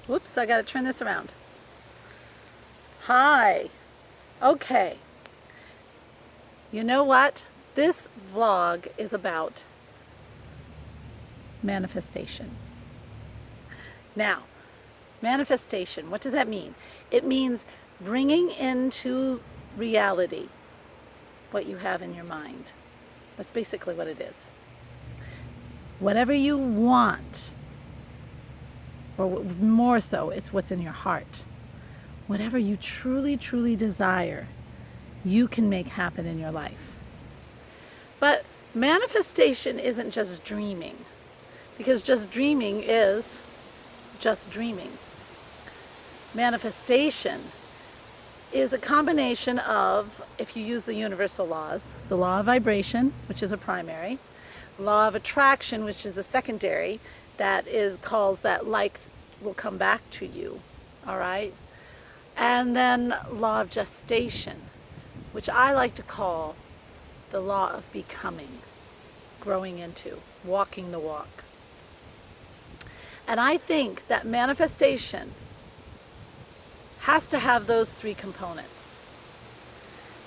Whoops, I got to turn this around. Hi. Okay. You know what? This vlog is about manifestation. Now, manifestation, what does that mean? It means bringing into reality what you have in your mind. That's basically what it is. Whatever you want, or more so, it's what's in your heart. Whatever you truly, truly desire, you can make happen in your life. But manifestation isn't just dreaming, because just dreaming is just dreaming. Manifestation is a combination of, if you use the universal laws, the law of vibration, which is a primary, law of attraction, which is a secondary, that calls that like will come back to you, all right? And then law of gestation, which I like to call the law of becoming, growing into, walking the walk. And I think that manifestation has to have those three components.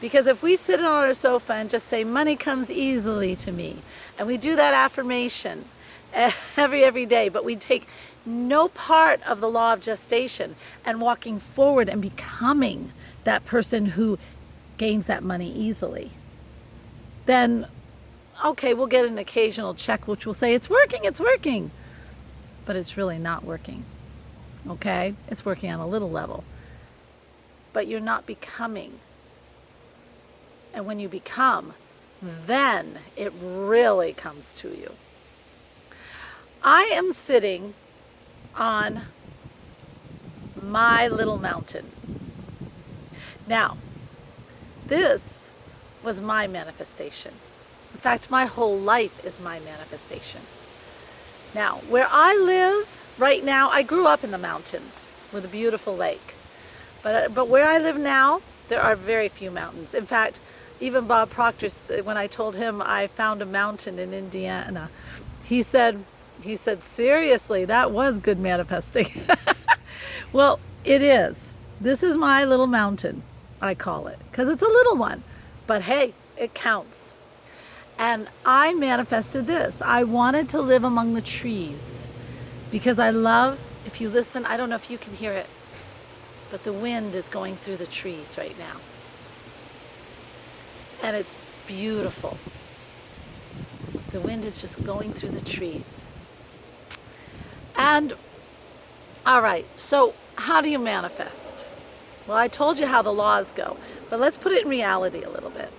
Because if we sit on our sofa and just say, money comes easily to me, and we do that affirmation every day, but we take no part of the law of gestation and walking forward and becoming that person who gains that money easily, then okay, we'll get an occasional check which will say it's working, but it's really not working. Okay, it's working on a little level, but you're not becoming. And when you become, then it really comes to you. I am sitting on my little mountain. Now, this was my manifestation. In fact, my whole life is my manifestation. Now, where I live right now, I grew up in the mountains with a beautiful lake. But where I live now, there are very few mountains. In fact, even Bob Proctor, when I told him I found a mountain in Indiana, he said, seriously, that was good manifesting. Well, it is. This is my little mountain, I call it, because it's a little one. But hey, it counts. And I manifested this. I wanted to live among the trees because I love, if you listen, I don't know if you can hear it, but the wind is going through the trees right now. And it's beautiful. The wind is just going through the trees. And, all right, so how do you manifest? Well, I told you how the laws go, but let's put it in reality a little bit.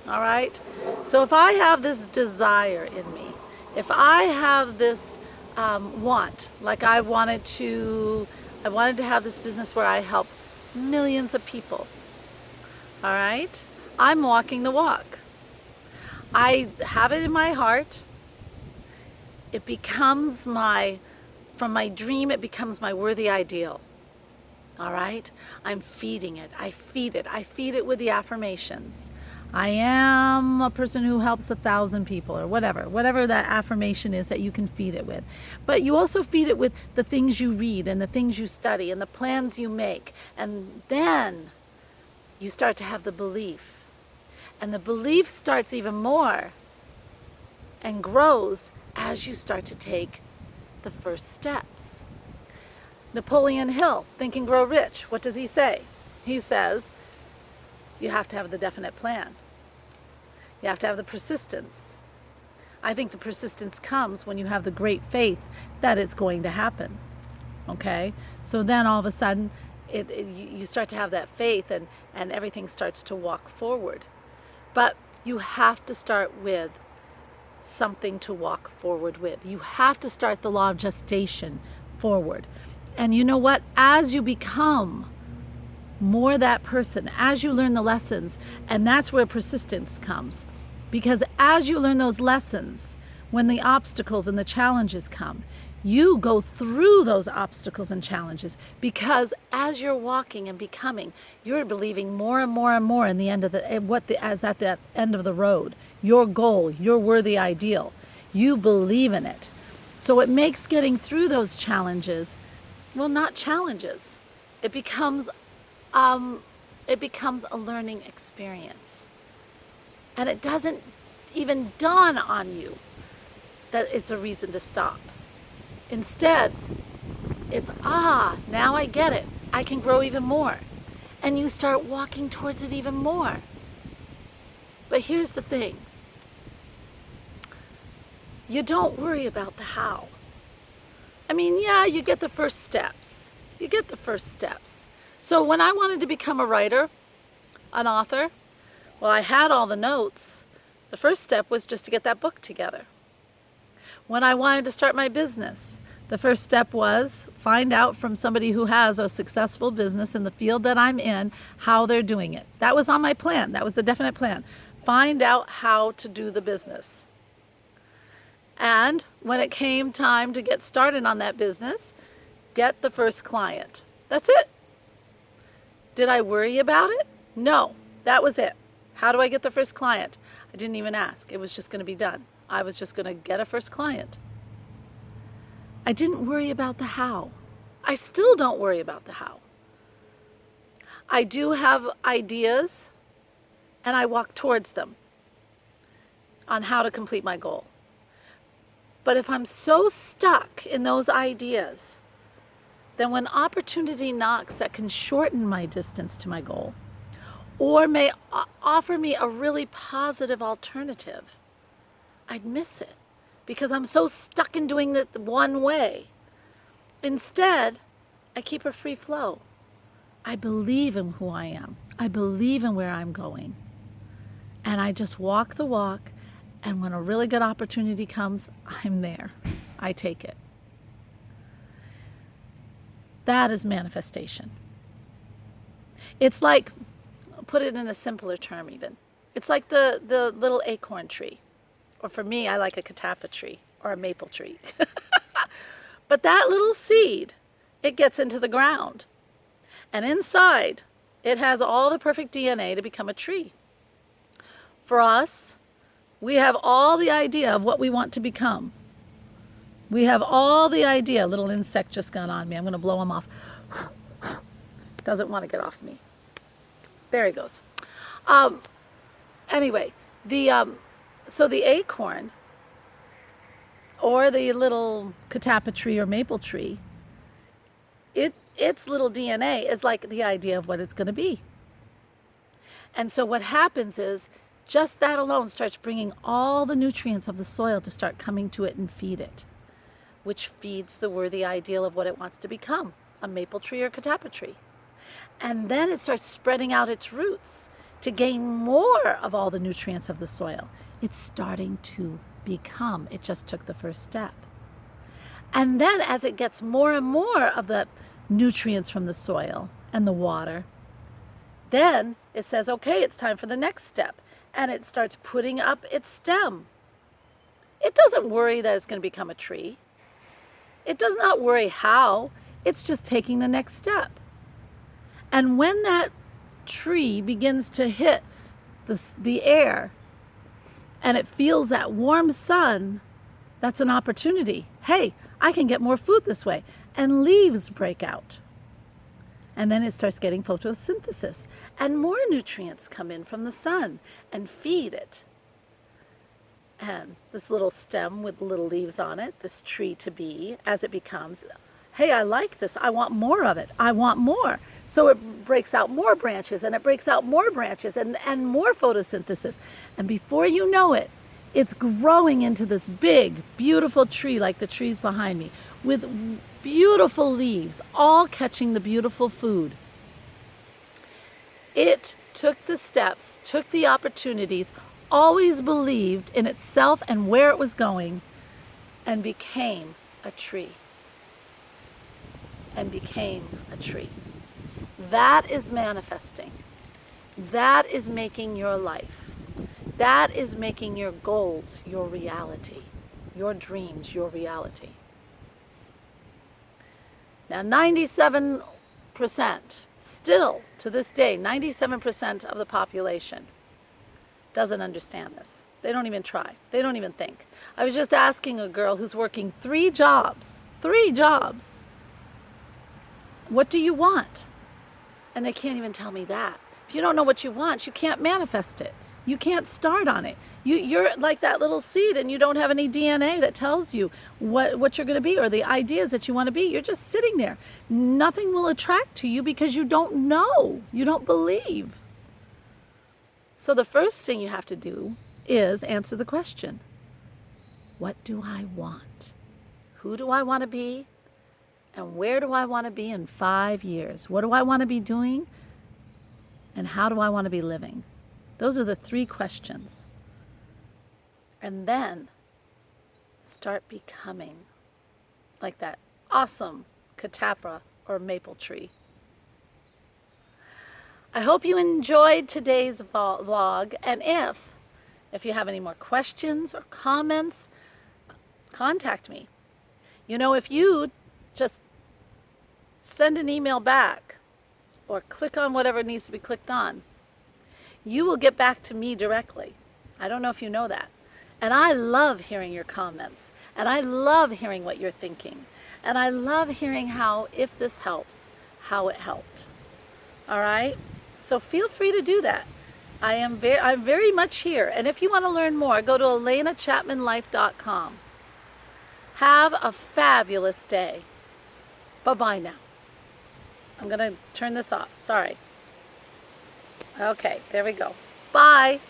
All right? So if I have this desire in me, if I have this want, like I wanted to have this business where I help millions of people. All right? I'm walking the walk. I have it in my heart. It becomes from my dream, it becomes my worthy ideal. All right? I'm feeding it. I feed it with the affirmations. I am a person who helps 1,000 people, or whatever that affirmation is that you can feed it with. But you also feed it with the things you read and the things you study and the plans you make. And then you start to have the belief. And the belief starts even more and grows as you start to take the first steps. Napoleon Hill, Think and Grow Rich, what does he say? He says, you have to have the definite plan. You have to have the persistence. I think the persistence comes when you have the great faith that it's going to happen. Okay? So then all of a sudden, you start to have that faith and everything starts to walk forward. But you have to start with something to walk forward with. You have to start the law of gestation forward. And you know what? As you become more that person, as you learn the lessons, and that's where persistence comes. Because as you learn those lessons, when the obstacles and the challenges come, you go through those obstacles and challenges, because as you're walking and becoming, you're believing more and more and more in the end of as at the end of the road, your goal, your worthy ideal. You believe in it. So it makes getting through those challenges Well, not challenges. It becomes, um, it becomes a learning experience. And it doesn't even dawn on you that it's a reason to stop. Instead, it's, now I get it. I can grow even more. And you start walking towards it even more. But here's the thing. You don't worry about the how. I mean, yeah, you get the first steps. You get the first steps. So when I wanted to become a writer, an author, well, I had all the notes. The first step was just to get that book together. When I wanted to start my business, the first step was find out from somebody who has a successful business in the field that I'm in how they're doing it. That was on my plan. That was the definite plan. Find out how to do the business. And when it came time to get started on that business, get the first client. That's it. Did I worry about it? No, that was it. How do I get the first client? I didn't even ask. It was just going to be done. I was just going to get a first client. I didn't worry about the how. I still don't worry about the how. I do have ideas, and I walk towards them on how to complete my goal. But if I'm so stuck in those ideas, then when opportunity knocks that can shorten my distance to my goal, or may offer me a really positive alternative, I'd miss it because I'm so stuck in doing it one way. Instead, I keep a free flow. I believe in who I am. I believe in where I'm going. And I just walk the walk, and when a really good opportunity comes, I'm there. I take it. That is manifestation. It's like, put it in a simpler term even. It's like the little acorn tree. Or for me, I like a catappa tree or a maple tree. But that little seed, it gets into the ground. And inside, it has all the perfect DNA to become a tree. For us, we have all the idea of what we want to become. We have all the idea. A little insect just got on me. I'm going to blow him off. Doesn't want to get off me. There he goes. Anyway, so the acorn or the little catappa tree or maple tree, its little DNA is like the idea of what it's going to be. And so what happens is just that alone starts bringing all the nutrients of the soil to start coming to it and feed it, which feeds the worthy ideal of what it wants to become, a maple tree or catappa tree. And then it starts spreading out its roots to gain more of all the nutrients of the soil. It's starting to become. It just took the first step. And then as it gets more and more of the nutrients from the soil and the water, then it says, okay, it's time for the next step. And it starts putting up its stem. It doesn't worry that it's going to become a tree. It does not worry how. It's just taking the next step. And when that tree begins to hit the air and it feels that warm sun, that's an opportunity. Hey, I can get more food this way. And leaves break out. And then it starts getting photosynthesis. And more nutrients come in from the sun and feed it. And this little stem with little leaves on it, this tree to be, as it becomes, hey, I like this. I want more of it. I want more. So it breaks out more branches, and it breaks out more branches and more photosynthesis. And before you know it, it's growing into this big, beautiful tree like the trees behind me with beautiful leaves, all catching the beautiful food. It took the steps, took the opportunities, always believed in itself and where it was going, and became a tree. And became a tree. That is manifesting. That is making your life. That is making your goals your reality, your dreams your reality. Now 97%, still to this day, 97% of the population doesn't understand this. They don't even try. They don't even think. I was just asking a girl who's working 3 jobs, What do you want? And they can't even tell me that. If you don't know what you want, you can't manifest it. You can't start on it. You're like that little seed and you don't have any DNA that tells you what you're going to be or the ideas that you want to be. You're just sitting there. Nothing will attract to you because you don't know. You don't believe. So the first thing you have to do is answer the question. What do I want? Who do I want to be? And where do I want to be in 5 years? What do I want to be doing? And how do I want to be living? Those are the 3 questions. And then start becoming like that awesome catapra or maple tree. I hope you enjoyed today's vlog. And if you have any more questions or comments, contact me. If you just send an email back or click on whatever needs to be clicked on, you will get back to me directly. I don't know if you know that. And I love hearing your comments. And I love hearing what you're thinking. And I love hearing how, if this helps, how it helped. All right? So feel free to do that. I'm very much here. And if you want to learn more, go to ElenaChapmanLife.com. Have a fabulous day. Bye-bye now. I'm going to turn this off. Sorry. Okay, there we go. Bye.